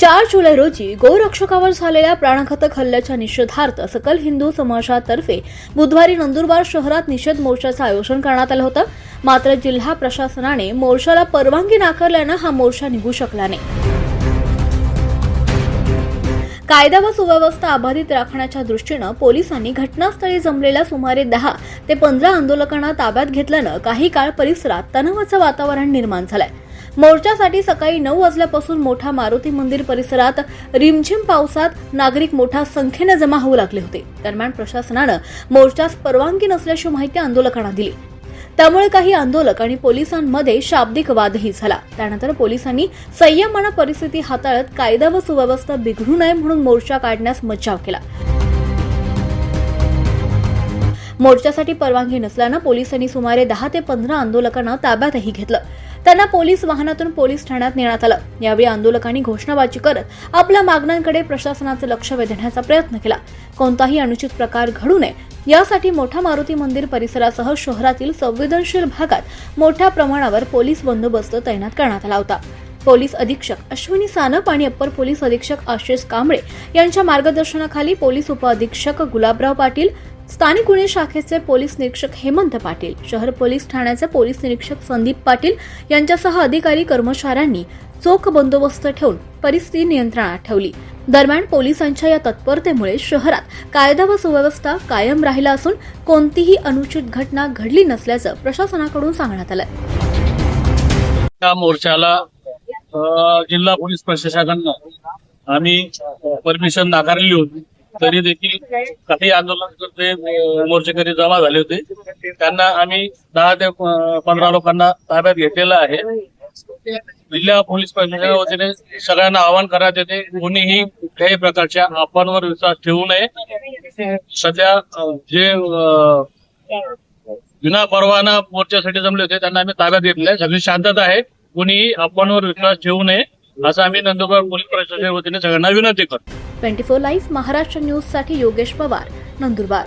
4 जुलै रोजी गोरक्षकावर झालेल्या प्राणघातक हल्ल्याच्या निषेधार्थ सकल हिंदू समाजातर्फे बुधवारी नंदुरबार शहरात निषेध मोर्चाचं आयोजन करण्यात आलं होतं. मात्र जिल्हा प्रशासनाने मोर्चाला परवानगी नाकारल्यानं हा मोर्चा निघू शकला नाही. कायदा व सुव्यवस्था अबाधित राखण्याच्या दृष्टीनं पोलिसांनी घटनास्थळी जमलेल्या सुमारे 10 ते 15 आंदोलकांना ताब्यात घेतल्यानं काही काळ परिसरात तणावाचं वातावरण निर्माण झालंय. मोर्चासाठी सकाळी 9 वाजल्यापासून मोठा मारुती मंदिर परिसरात रिमझिम पावसात नागरिक मोठ्या संख्येने जमा होऊ लागले होते. दरम्यान प्रशासनानं मोर्चास परवानगी नसल्याची माहिती आंदोलकांना दिली. त्यामुळे काही आंदोलक आणि पोलिसांमध्ये शाब्दिक वादही झाला. त्यानंतर पोलिसांनी संयमानं परिस्थिती हाताळत कायदा व सुव्यवस्था बिघडू नये म्हणून मोर्चा काढण्यास मज्जाव केला. मोर्चासाठी परवानगी नसल्यानं पोलिसांनी सुमारे 10 ते 15 आंदोलकांना ताब्यातही घेतलं. त्यांना पोलीस वाहनातून पोलीस ठाण्यात नेण्यात आलं. यावेळी आंदोलकांनी घोषणाबाजी करत आपल्या मागण्यांकडे प्रशासनाचं लक्ष वेधण्याचा प्रयत्न केला. कोणताही अनुचित प्रकार घडू नये यासाठी मोठा मारुती मंदिर परिसरासह शहरातील संवेदनशील भागात मोठ्या प्रमाणावर पोलीस बंदोबस्त तैनात करण्यात आला होता. पोलीस अधीक्षक अश्विनी सानप आणि अप्पर पोलीस अधीक्षक आशिष कांबळे यांच्या मार्गदर्शनाखाली पोलीस उपअधीक्षक गुलाबराव पाटील, स्थानिक गुन्हे शाखेचे पोलीस निरीक्षक हेमंत पाटील, शहर पोलीस ठाण्याचे पोलीस निरीक्षक संदीप पाटील यांच्यासह अधिकारी कर्मचाऱ्यांनी चोख बंदोबस्त ठेवून परिस्थिती नियंत्रणात ठेवली. दरम्यान पोलिसांच्या या तत्परतेमुळे शहरात कायदा व सुव्यवस्था कायम राहिला असून कोणतीही अनुचित घटना घडली नसल्याचं प्रशासनाकडून सांगण्यात आलं. या मोर्चाला जिल्हा पोलीस प्रशासनानं आम्ही परमिशन नाकारली होती. तरी देखील काही आंदोलनकर्ते मोर्चेकरी जमा झाले होते. त्यांना आम्ही 10 ते 15 लोकांना ताब्यात घेतलेलं आहे. जिल्हा पोलीस प्रशासनाच्या वतीने सगळ्यांना आवाहन करण्यात येते, कोणीही कुठल्याही प्रकारच्या अफवांवर विश्वास ठेवू नये. सध्या जे विना परवाना मोर्चासाठी जमले होते त्यांना आम्ही ताब्यात घेतले आहे. सगळी शांतता आहे, कोणीही अफवांवर विश्वास ठेवू नये असं आम्ही नंदुरबार पोलीस प्रशासनाच्या वतीने सगळ्यांना विनंती करतो. 24 लाईव्ह महाराष्ट्र न्यूज साठी योगेश पवार, नंदुरबार.